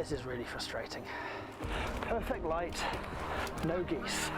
This is really frustrating. Perfect light, no geese.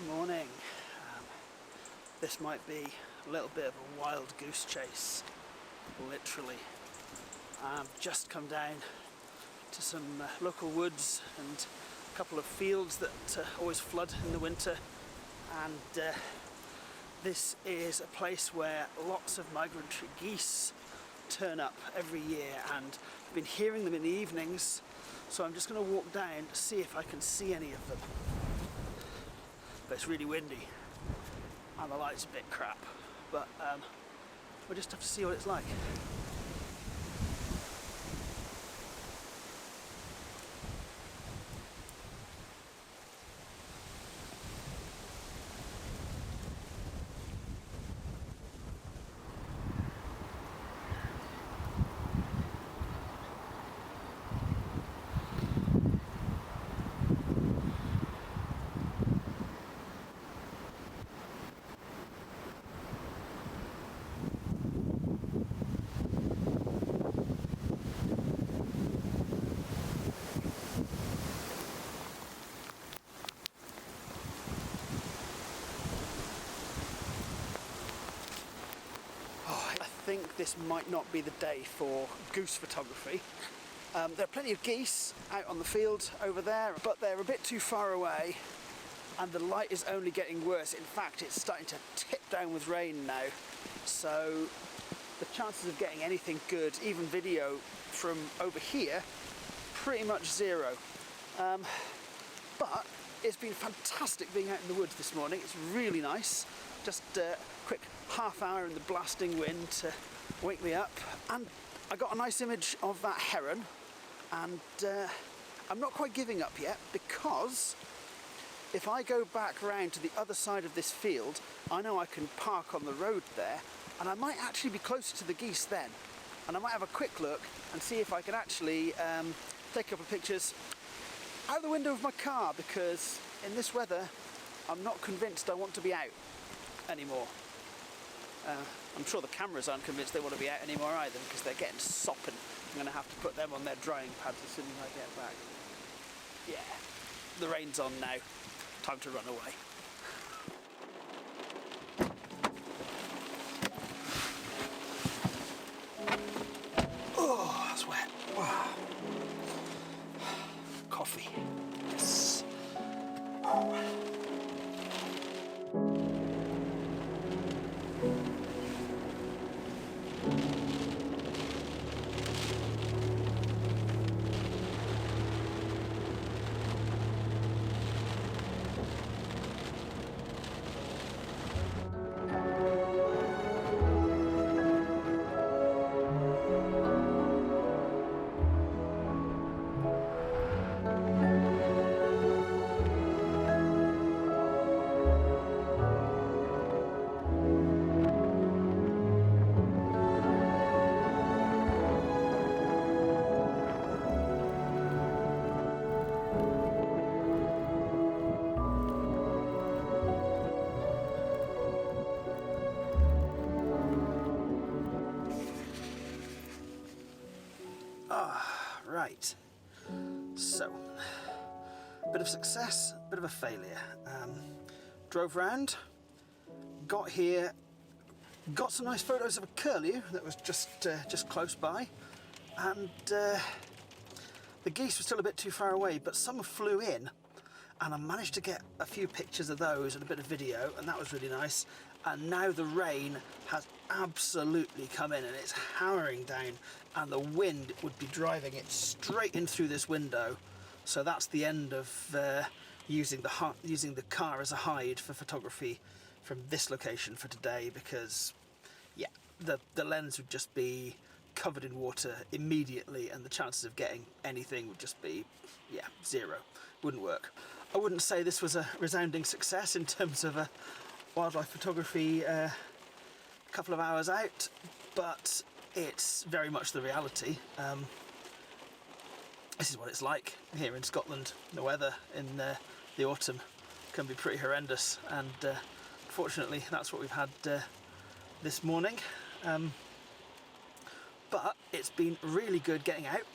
Morning. This might be a little bit of a wild goose chase, literally. I've just come down to some local woods and a couple of fields that always flood in the winter, and this is a place where lots of migratory geese turn up every year, and I've been hearing them in the evenings, so I'm just going to walk down to see if I can see any of them. But it's really windy and the light's a bit crap, but we'll just have to see what it's like. I think this might not be the day for goose photography. There are plenty of geese out on the field over there, but they're a bit too far away and the light is only getting worse. In fact, it's starting to tip down with rain now, so the chances of getting anything good, even video from over here, pretty much zero. But it's been fantastic being out in the woods this morning. It's really nice. Just a quick half hour in the blasting wind to wake me up, and I got a nice image of that heron, and I'm not quite giving up yet, because if I go back round to the other side of this field, I know I can park on the road there, and I might actually be closer to the geese then, and I might have a quick look and see if I can actually take a couple of pictures out the window of my car, because in this weather I'm not convinced I want to be out anymore. I'm sure the cameras aren't convinced they want to be out anymore either, because they're getting sopping. I'm going to have to put them on their drying pads as soon as I get back. Yeah, the rain's on now. Time to run away. Oh, that's wet. Wow. Coffee. Yes. Oh. Right, so, bit of success, bit of a failure. Drove round, got here, got some nice photos of a curlew that was just close by, and the geese were still a bit too far away, but some flew in, and I managed to get a few pictures of those and a bit of video, and that was really nice. And now the rain has absolutely come in and it's hammering down, and the wind would be driving it straight in through this window. So that's the end of using the car as a hide for photography from this location for today because, yeah, the lens would just be covered in water immediately and the chances of getting anything would just be, yeah, zero. Wouldn't work. I wouldn't say this was a resounding success in terms of a wildlife photography couple of hours out, but it's very much the reality. This is what it's like here in Scotland. The weather in the autumn can be pretty horrendous, and fortunately that's what we've had this morning. But it's been really good getting out.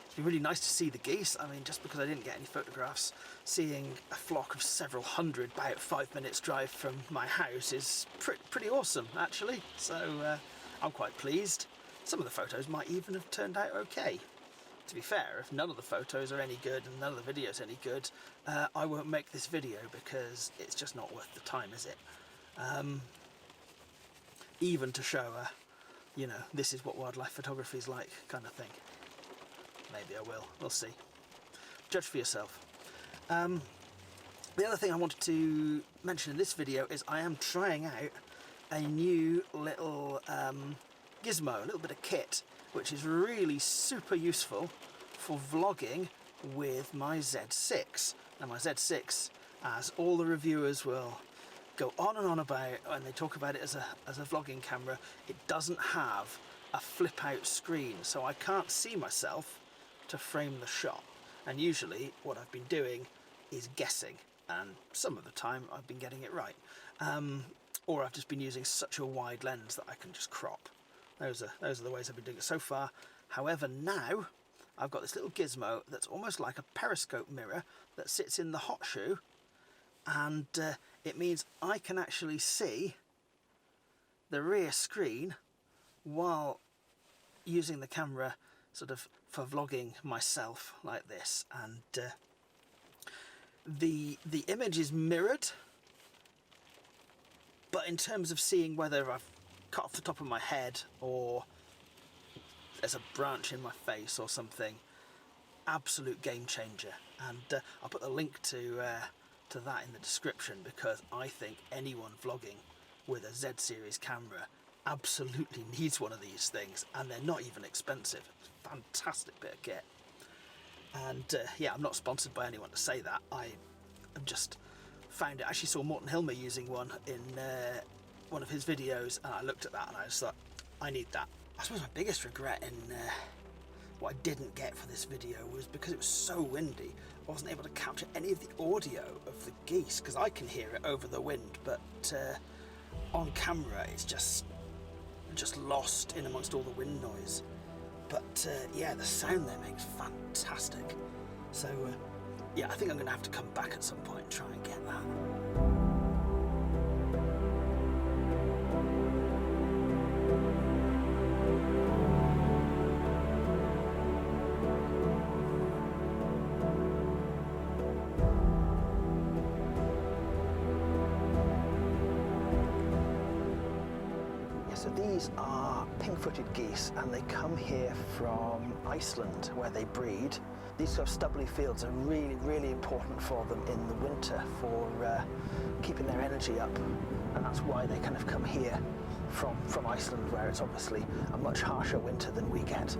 It's been really nice to see the geese. I mean, just because I didn't get any photographs, seeing a flock of several hundred about 5 minutes drive from my house is pretty awesome, actually. So I'm quite pleased. Some of the photos might even have turned out okay. To be fair, if none of the photos are any good and none of the videos any good, I won't make this video because it's just not worth the time, is it? Even to show you know, this is what wildlife photography is like kind of thing. Maybe I will, we'll see. Judge for yourself. The other thing I wanted to mention in this video is I am trying out a new little gizmo, a little bit of kit, which is really super useful for vlogging with my Z6. Now my Z6, as all the reviewers will go on and on about when they talk about it as a vlogging camera, it doesn't have a flip out screen, so I can't see myself to frame the shot. And usually what I've been doing is guessing, and some of the time I've been getting it right. Or I've just been using such a wide lens that I can just crop. Those are the ways I've been doing it so far. However, now I've got this little gizmo that's almost like a periscope mirror that sits in the hot shoe, and it means I can actually see the rear screen while using the camera sort of for vlogging myself like this. And the image is mirrored, but in terms of seeing whether I've cut off the top of my head or there's a branch in my face or something, absolute game changer. And I'll put the link to that in the description, because I think anyone vlogging with a Z series camera absolutely needs one of these things, and they're not even expensive. It's a fantastic bit of kit. And yeah, I'm not sponsored by anyone to say that. I just found it. I actually saw Morten Hilmer using one in one of his videos, and I looked at that and I just thought, I need that. I suppose my biggest regret in what I didn't get for this video was because it was so windy, I wasn't able to capture any of the audio of the geese, because I can hear it over the wind, but on camera it's just lost in amongst all the wind noise. But yeah, the sound there makes fantastic. So yeah, I think I'm going to have to come back at some point and try and get that. So these are pink-footed geese, and they come here from Iceland, where they breed. These sort of stubbly fields are really, really important for them in the winter for keeping their energy up, and that's why they kind of come here from Iceland, where it's obviously a much harsher winter than we get.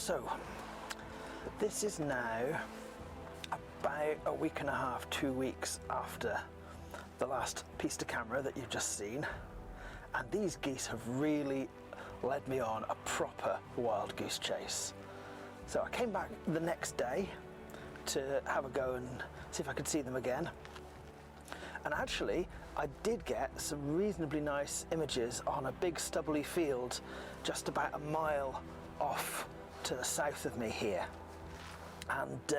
So this is now about a week and a half, 2 weeks after the last piece to camera that you've just seen, and these geese have really led me on a proper wild goose chase. So I came back the next day to have a go and see if I could see them again, and actually I did get some reasonably nice images on a big stubbly field just about a mile off to the south of me here. And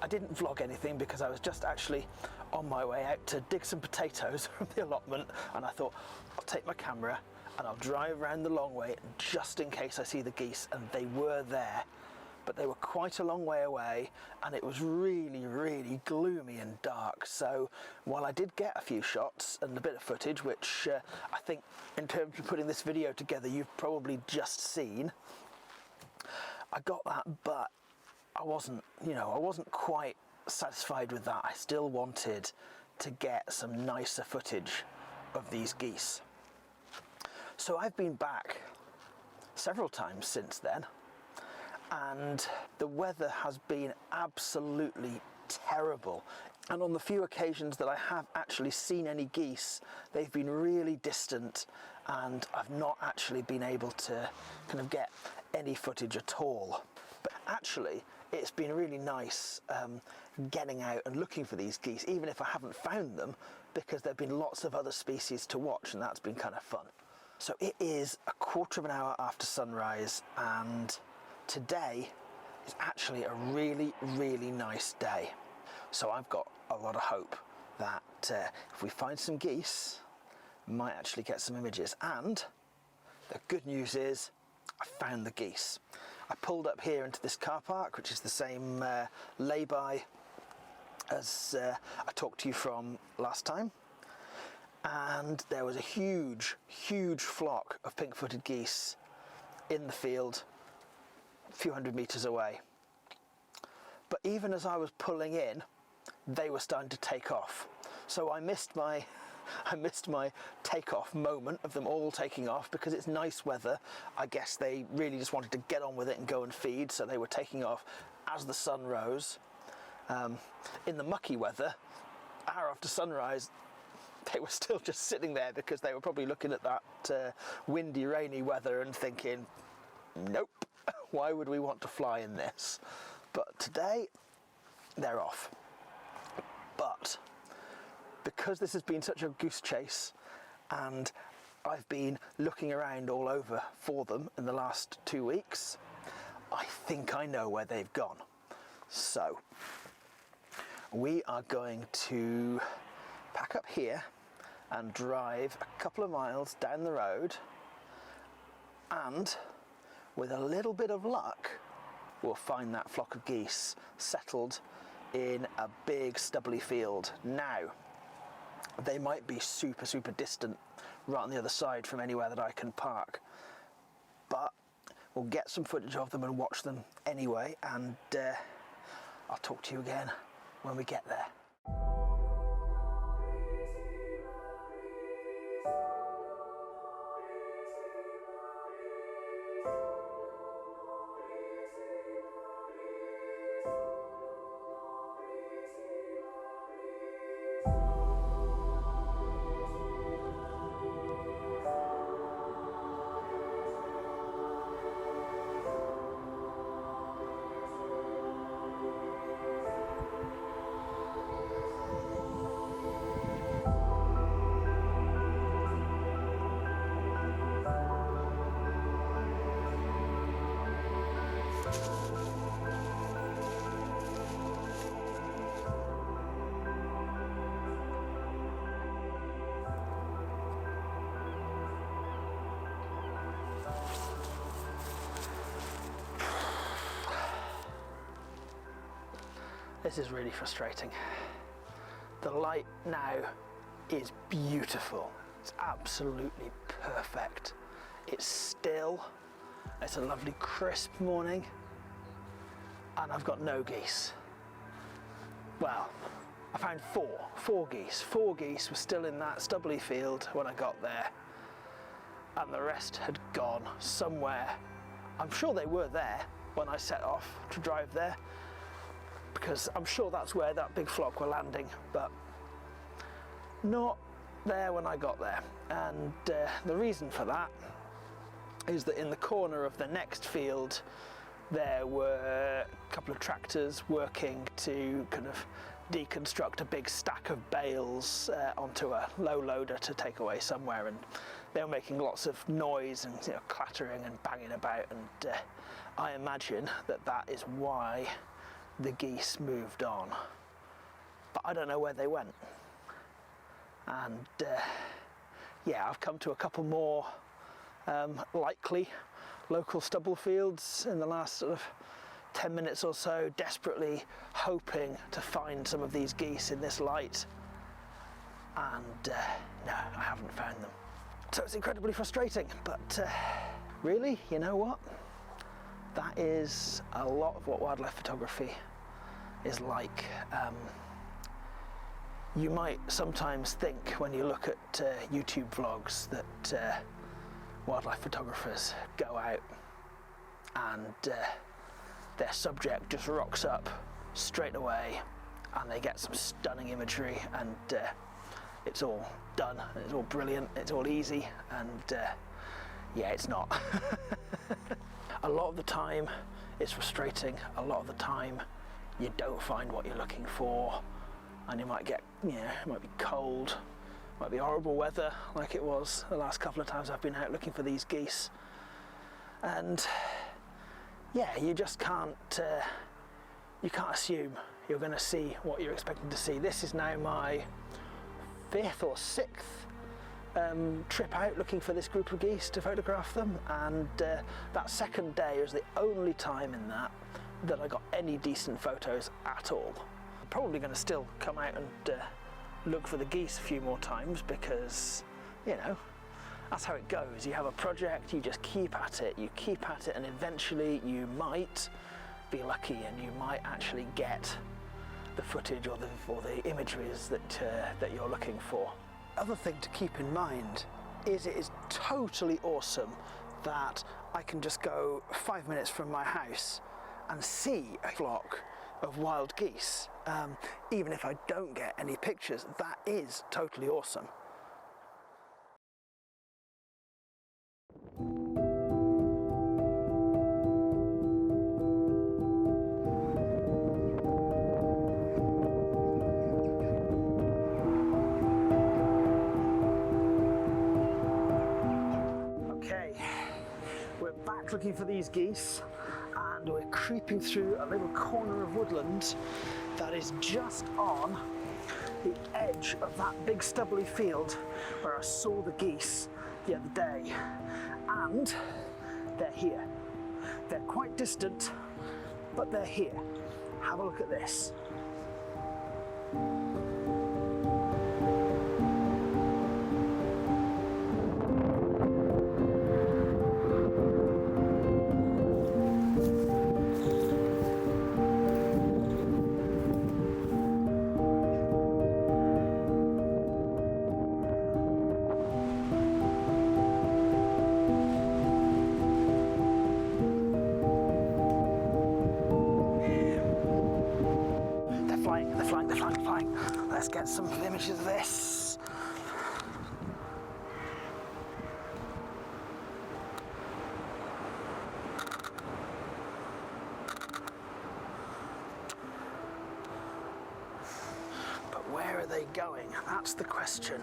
I didn't vlog anything because I was just actually on my way out to dig some potatoes from the allotment, and I thought I'll take my camera and I'll drive around the long way just in case I see the geese, and they were there, but they were quite a long way away and it was really, really gloomy and dark. So while I did get a few shots and a bit of footage, which I think in terms of putting this video together you've probably just seen, I got that, but I wasn't quite satisfied with that. I still wanted to get some nicer footage of these geese. So I've been back several times since then, and the weather has been absolutely terrible. And on the few occasions that I have actually seen any geese, they've been really distant, and I've not actually been able to kind of get any footage at all. But actually, it's been really nice getting out and looking for these geese, even if I haven't found them, because there have been lots of other species to watch, and that's been kind of fun. So it is a quarter of an hour after sunrise, and today is actually a really, really nice day. So I've got a lot of hope that if we find some geese, we might actually get some images. And the good news is I found the geese. I pulled up here into this car park, which is the same lay-by as I talked to you from last time, and there was a huge, huge flock of pink-footed geese in the field a few hundred meters away. But even as I was pulling in, they were starting to take off. So I missed my takeoff moment of them all taking off, because it's nice weather. I guess they really just wanted to get on with it and go and feed, so they were taking off as the sun rose. In the mucky weather, hour after sunrise, they were still just sitting there because they were probably looking at that windy, rainy weather and thinking, nope, why would we want to fly in this? But today, they're off. But because this has been such a goose chase, and I've been looking around all over for them in the last 2 weeks, I think I know where they've gone. So we are going to pack up here and drive a couple of miles down the road, and with a little bit of luck we'll find that flock of geese settled in a big stubbly field. Now, they might be super, super distant right on the other side from anywhere that I can park, but we'll get some footage of them and watch them anyway, and I'll talk to you again when we get there. This is really frustrating. The light now is beautiful. It's absolutely perfect. It's still, it's a lovely crisp morning, and I've got no geese. Well, I found four geese. 4 geese were still in that stubbly field when I got there, and the rest had gone somewhere. I'm sure they were there, when I set off to drive there, because I'm sure that's where that big flock were landing, but not there when I got there. And the reason for that is that in the corner of the next field there were a couple of tractors working to kind of deconstruct a big stack of bales onto a low loader to take away somewhere, and they were making lots of noise and, you know, clattering and banging about, and I imagine that that is why the geese moved on, but I don't know where they went. And yeah, I've come to a couple more likely local stubble fields in the last sort of 10 minutes or so, desperately hoping to find some of these geese in this light, and no, I haven't found them. So it's incredibly frustrating, but really, you know what? That is a lot of what wildlife photography is like. You might sometimes think when you look at YouTube vlogs that wildlife photographers go out and their subject just rocks up straight away and they get some stunning imagery, and it's all done, it's all brilliant, it's all easy, and yeah, it's not. A lot of the time it's frustrating, a lot of the time you don't find what you're looking for, and you might get, you know, it might be cold, might be horrible weather like it was the last couple of times I've been out looking for these geese, and yeah, you just can't you can't assume you're going to see what you're expecting to see. This is now my 5th or 6th trip out looking for this group of geese to photograph them, and that second day was the only time in that I got any decent photos at all. I'm probably going to still come out and look for the geese a few more times, because, you know, that's how it goes. You have a project, you just keep at it, and eventually you might be lucky and you might actually get the footage or the imageries that you're looking for. Other thing to keep in mind is it is totally awesome that I can just go 5 minutes from my house and see a flock of wild geese. Even if I don't get any pictures, that is totally awesome. Looking for these geese, and we're creeping through a little corner of woodland that is just on the edge of that big stubbly field where I saw the geese the other day, and they're here. They're quite distant, but they're here. Have a look at this. They're flying. Let's get some images of this. But where are they going? That's the question.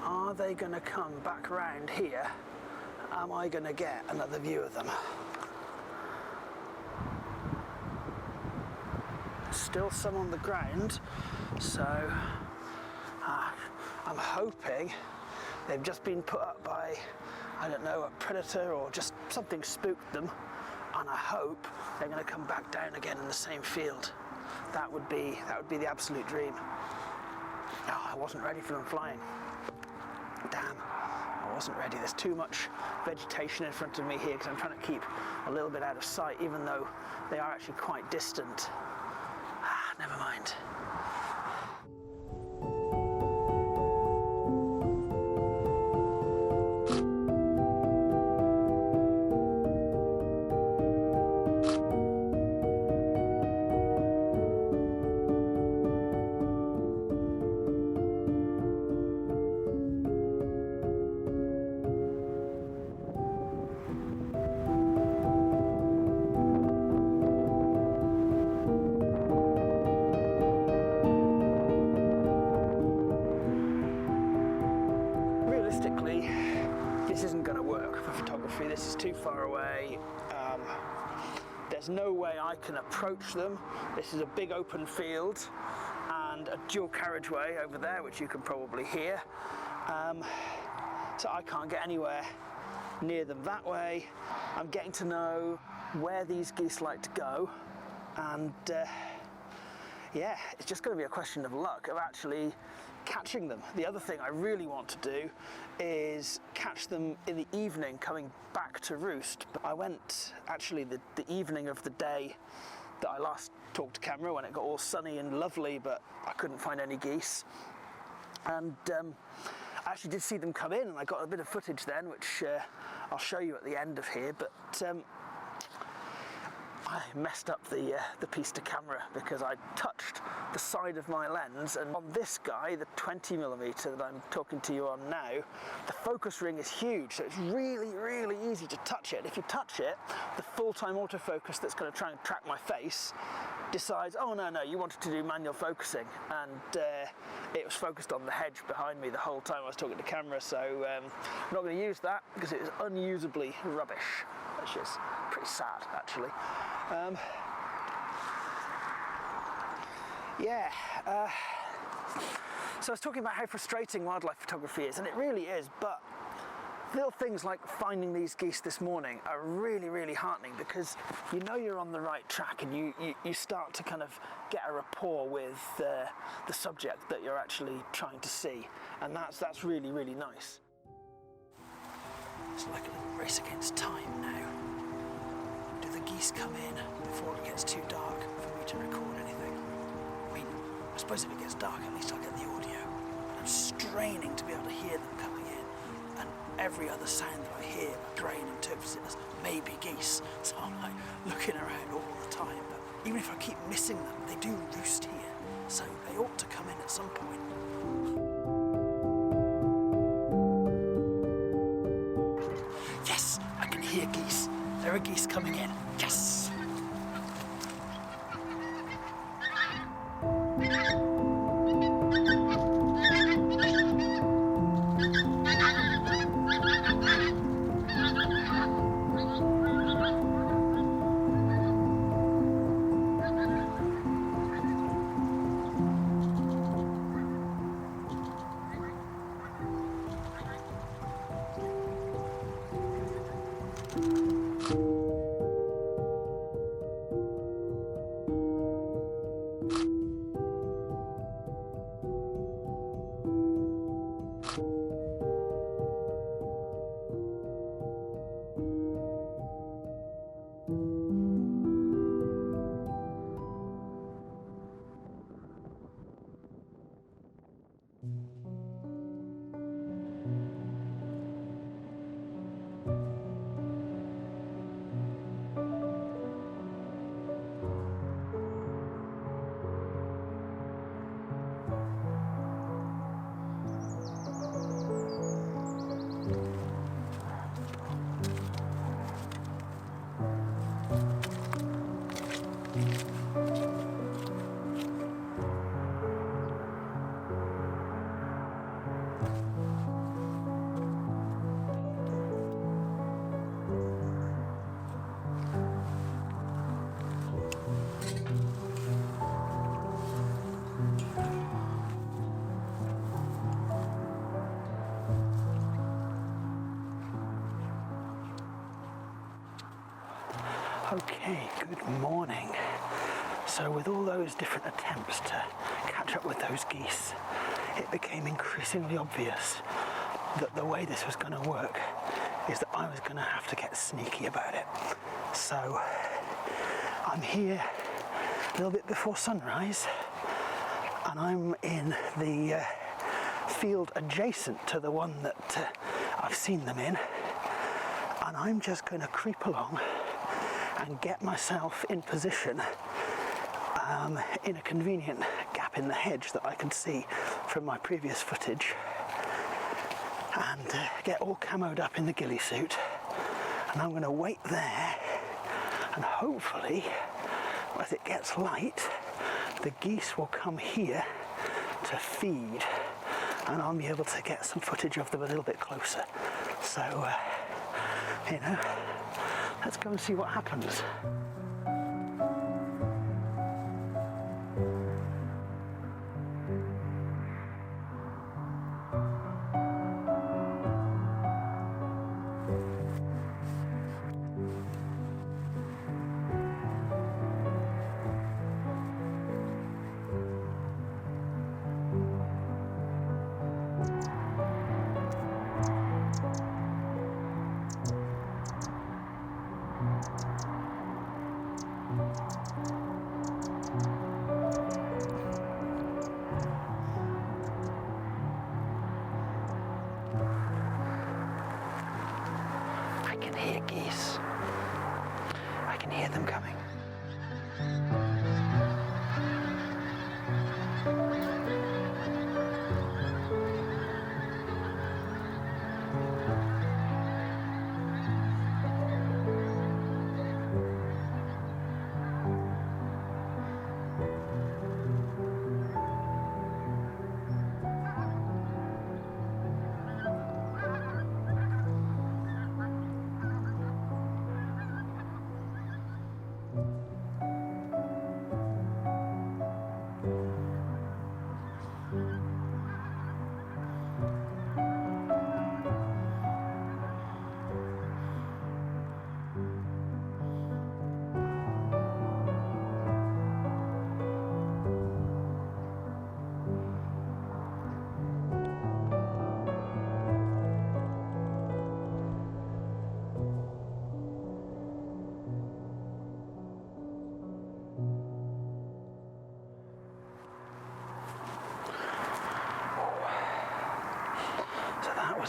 Are they going to come back round here? Am I going to get another view of them? Still some on the ground, so I'm hoping they've just been put up by, I don't know, a predator or just something spooked them, and I hope they're going to come back down again in the same field. That would be the absolute dream. Oh, I wasn't ready for them flying. Damn, I wasn't ready. There's too much vegetation in front of me here because I'm trying to keep a little bit out of sight, even though they are actually quite distant. Never mind. realistically, this isn't going to work for photography. This is too far away. There's no way I can approach them. This is a big open field and a dual carriageway over there, which you can probably hear. So I can't get anywhere near them that way. I'm getting to know where these geese like to go, and yeah, it's just going to be a question of luck, of actually catching them. The other thing I really want to do is catch them in the evening coming back to roost. But I went actually the evening of the day that I last talked to camera, when it got all sunny and lovely, but I couldn't find any geese. And I actually did see them come in, and I got a bit of footage then, which I'll show you at the end of here. But I messed up the piece to camera because I touched the side of my lens, and on this guy, the 20mm that I'm talking to you on now, the focus ring is huge, so it's really, really easy to touch it. If you touch it, the full-time autofocus that's going to try and track my face decides, oh no, you wanted to do manual focusing, and it was focused on the hedge behind me the whole time I was talking to camera, so I'm not going to use that because it is unusably rubbish, which is pretty sad actually. So I was talking about how frustrating wildlife photography is, and it really is, but little things like finding these geese this morning are really, really heartening, because you know you're on the right track, and you start to kind of get a rapport with the subject that you're actually trying to see, and that's really, really nice. It's like a little race against time now. Do the geese come in before it gets too dark for me to record anything? I mean, I suppose if it gets dark, at least I'll get the audio. And I'm straining to be able to hear them coming in, and every other sound that I hear, my brain interprets it as maybe geese. So I'm like looking around all the time. But even if I keep missing them, they do roost here, so they ought to come in at some point. Yes, I can hear geese. There are geese coming in. Yes! Okay, good morning. So with all those different attempts to catch up with those geese, it became increasingly obvious that the way this was going to work is that I was going to have to get sneaky about it. So I'm here a little bit before sunrise, and I'm in the field adjacent to the one that I've seen them in, and I'm just going to creep along and get myself in position in a convenient gap in the hedge that I can see from my previous footage, and get all camoed up in the ghillie suit, and I'm going to wait there, and hopefully as it gets light the geese will come here to feed, and I'll be able to get some footage of them a little bit closer. So, you know, let's go and see what happens. I can hear geese. I can hear them coming.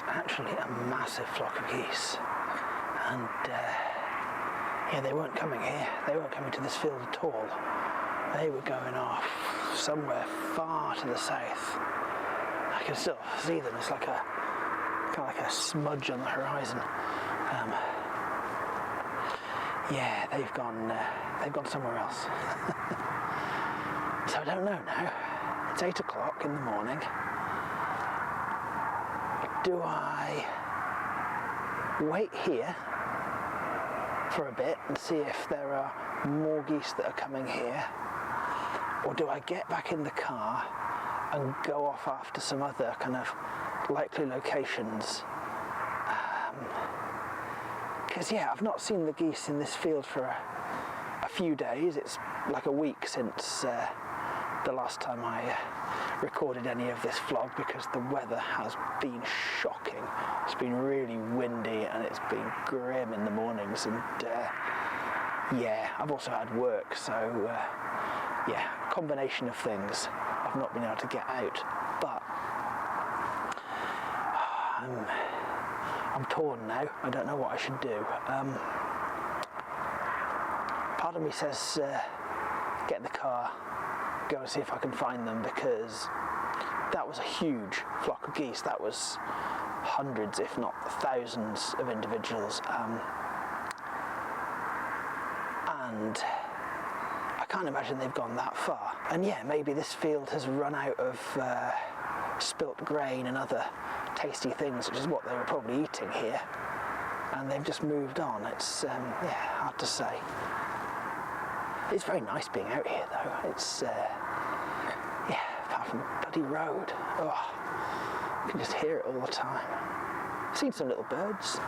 Actually a massive flock of geese, and yeah, they weren't coming here, they weren't coming to this field at all. They were going off somewhere far to the south. I can still see them. It's like a kind of like a smudge on the horizon. Yeah, they've gone somewhere else. So I don't know now. It's 8 o'clock in the morning. Do I wait here for a bit and see if there are more geese that are coming here, or do I get back in the car and go off after some other kind of likely locations? Because yeah, I've not seen the geese in this field for a few days. It's like a week since the last time I recorded any of this vlog, because the weather has been shocking. It's been really windy and it's been grim in the mornings, and yeah, I've also had work, so yeah, combination of things. I've not been able to get out, but I'm torn now. I don't know what I should do. Part of me says get in the car, go and see if I can find them, because that was a huge flock of geese. That was hundreds, if not thousands, of individuals, and I can't imagine they've gone that far. And yeah, maybe this field has run out of spilt grain and other tasty things, which is what they were probably eating here, and they've just moved on. It's yeah, hard to say. It's very nice being out here though. It's yeah, apart from the bloody road, oh, you can just hear it all the time. Seen some little birds,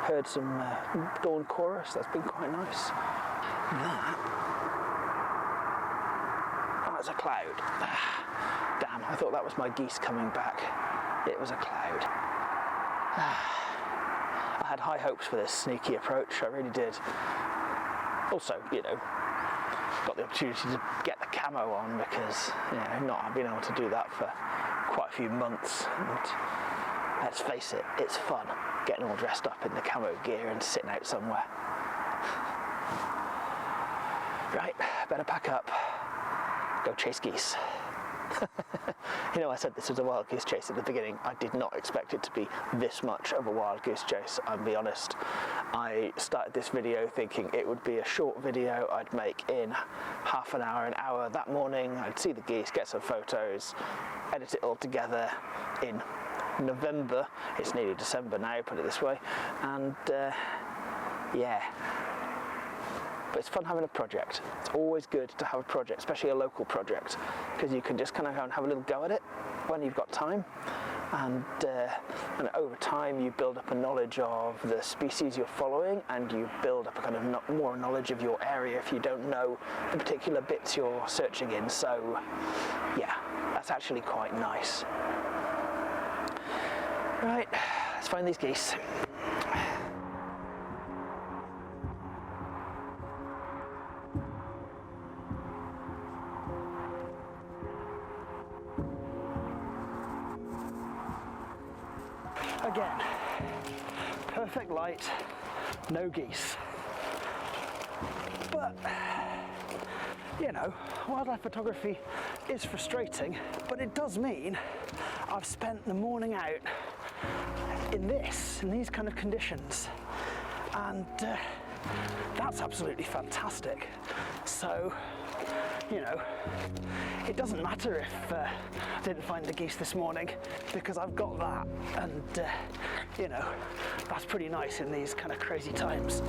heard some dawn chorus. That's been quite nice. That's a cloud. Damn, I thought that was my geese coming back. It was a cloud. I had high hopes for this sneaky approach, I really did. Also, you know, got the opportunity to get the camo on, because, you know, not been able to do that for quite a few months. And let's face it, it's fun getting all dressed up in the camo gear and sitting out somewhere. Right, better pack up, go chase geese. You know, I said this was a wild goose chase at the beginning. I did not expect it to be this much of a wild goose chase, I'll be honest. I started this video thinking it would be a short video I'd make in half an hour that morning. I'd see the geese, get some photos, edit it all together in November. It's nearly December now, put it this way, and yeah. But it's fun having a project. It's always good to have a project, especially a local project, because you can just kind of go and have a little go at it when you've got time. And over time you build up a knowledge of the species you're following, and you build up a kind of more knowledge of your area if you don't know the particular bits you're searching in. So yeah, that's actually quite nice. Right, let's find these geese. Again, perfect light, no geese. But, you know, wildlife photography is frustrating, but it does mean I've spent the morning out in these kind of conditions, and that's absolutely fantastic. So, you know, it doesn't matter if I didn't find the geese this morning, because I've got that, and you know, that's pretty nice in these kind of crazy times.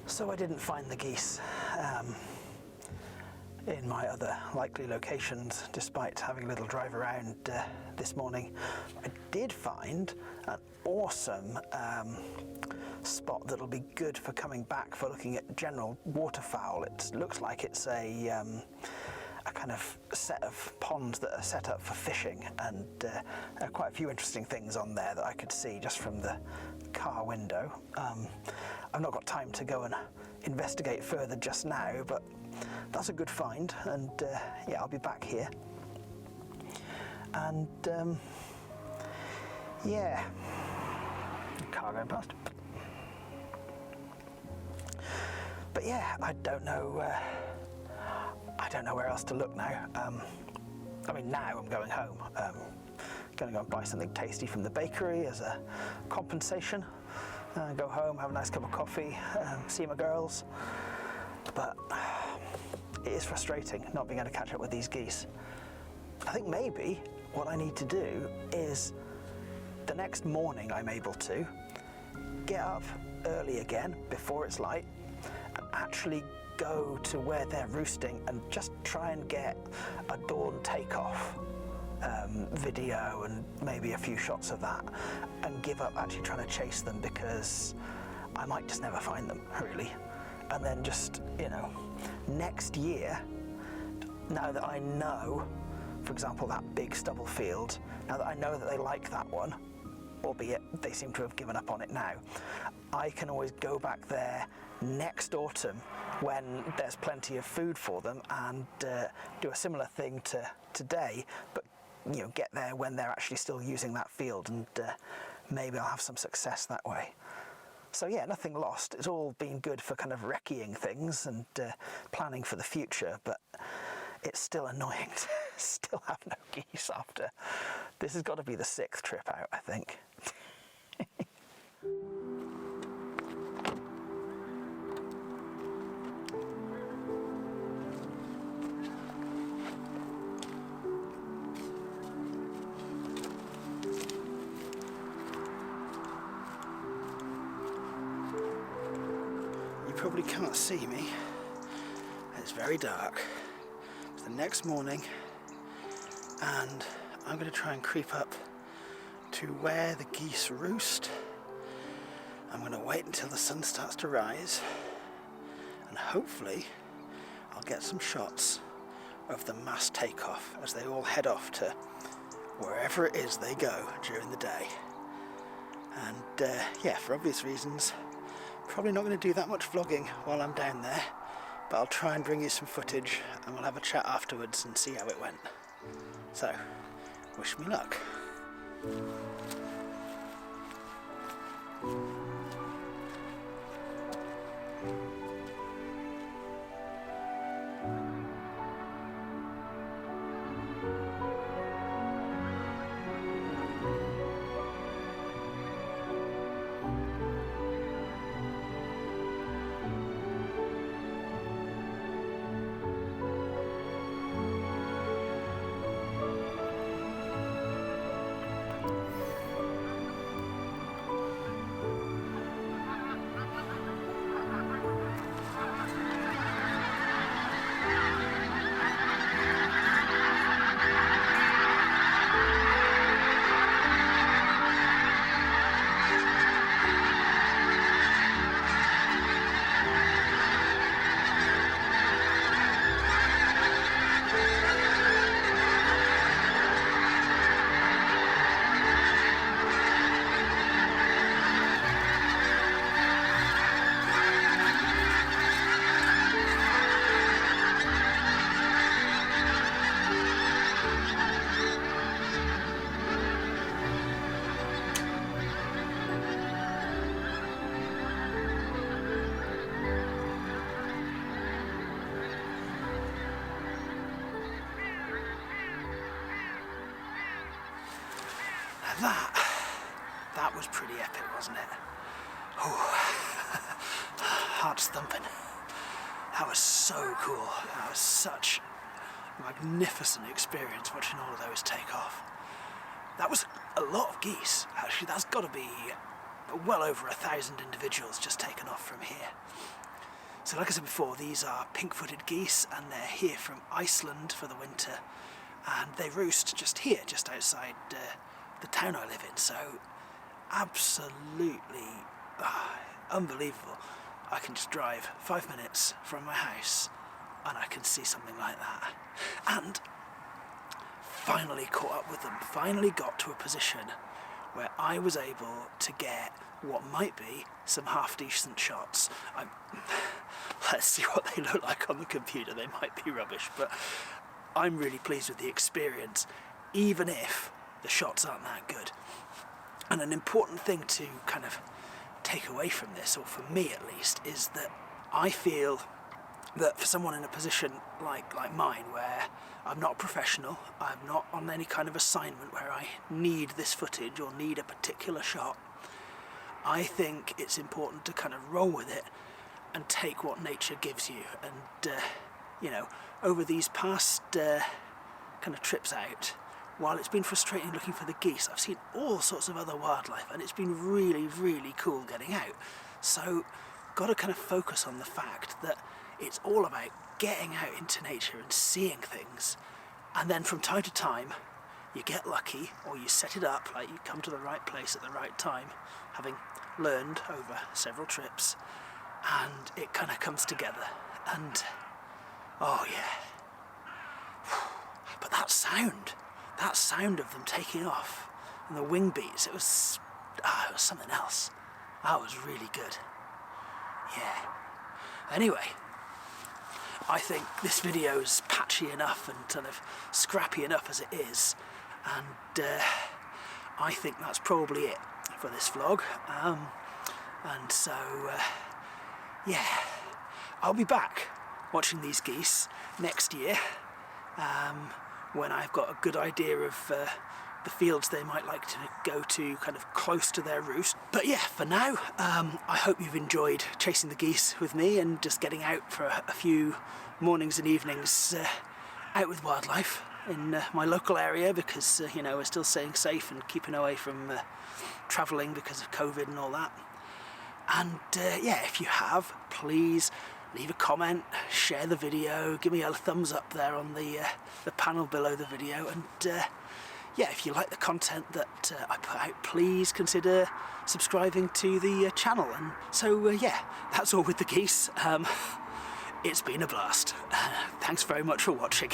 So I didn't find the geese in my other likely locations, despite having a little drive around this morning. I did find an awesome spot that'll be good for coming back for looking at general waterfowl. It looks like it's a kind of set of ponds that are set up for fishing, and there are quite a few interesting things on there that I could see just from the car window. I've not got time to go and investigate further just now, but that's a good find, and yeah, I'll be back here. And yeah, car going past. But yeah, I don't know where else to look now. I mean, now I'm going home. Going to go and buy something tasty from the bakery as a compensation. Go home, have a nice cup of coffee, see my girls. But it is frustrating not being able to catch up with these geese. I think maybe what I need to do is, the next morning I'm able to get up early again before it's light and actually go to where they're roosting and just try and get a dawn takeoff video and maybe a few shots of that, and give up actually trying to chase them, because I might just never find them, really. And then just, you know, next year, now that I know, for example, that big stubble field, now that I know that they like that one, albeit they seem to have given up on it now, I can always go back there next autumn when there's plenty of food for them, and do a similar thing to today, but you know, get there when they're actually still using that field, and maybe I'll have some success that way. So yeah, nothing lost. It's all been good for kind of recceing things and planning for the future, but it's still annoying to still have no geese after. This has got to be the 6th trip out, I think. Probably can't see me. It's very dark. It's the next morning, and I'm going to try and creep up to where the geese roost. I'm going to wait until the sun starts to rise, and hopefully I'll get some shots of the mass takeoff as they all head off to wherever it is they go during the day. And yeah, for obvious reasons, probably not going to do that much vlogging while I'm down there, but I'll try and bring you some footage and we'll have a chat afterwards and see how it went. So, wish me luck. That was pretty epic, wasn't it? Oh, heart's thumping. That was so cool. That was such a magnificent experience watching all of those take off. That was a lot of geese. Actually, that's got to be well over 1,000 individuals just taken off from here. So like I said before, these are pink-footed geese and they're here from Iceland for the winter, and they roost just here, just outside the town I live in. So absolutely unbelievable. I can just drive 5 minutes from my house and I can see something like that. And finally caught up with them, finally got to a position where I was able to get what might be some half decent shots. Let's see what they look like on the computer. They might be rubbish, but I'm really pleased with the experience, even if the shots aren't that good. And an important thing to kind of take away from this, or for me at least, is that I feel that for someone in a position like mine, where I'm not a professional, I'm not on any kind of assignment where I need this footage or need a particular shot, I think it's important to kind of roll with it and take what nature gives you. And you know, over these past kind of trips out, while it's been frustrating looking for the geese, I've seen all sorts of other wildlife, and it's been really, really cool getting out. So, got to kind of focus on the fact that it's all about getting out into nature and seeing things, and then from time to time you get lucky, or you set it up, like you come to the right place at the right time, having learned over several trips, and it kind of comes together. And oh yeah, but that sound of them taking off and the wing beats, it was something else. That was really good. Yeah. Anyway, I think this video is patchy enough and kind of scrappy enough as it is, and I think that's probably it for this vlog. And so yeah, I'll be back watching these geese next year, when I've got a good idea of the fields they might like to go to, kind of close to their roost. But yeah, for now, I hope you've enjoyed chasing the geese with me and just getting out for a few mornings and evenings out with wildlife in my local area, because you know, we're still staying safe and keeping away from travelling because of COVID and all that. And yeah, if you have, please leave a comment, share the video, give me a thumbs up there on the panel below the video, and yeah, if you like the content that I put out, please consider subscribing to the channel. And so yeah, that's all with the geese. It's been a blast. Thanks very much for watching.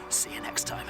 See you next time.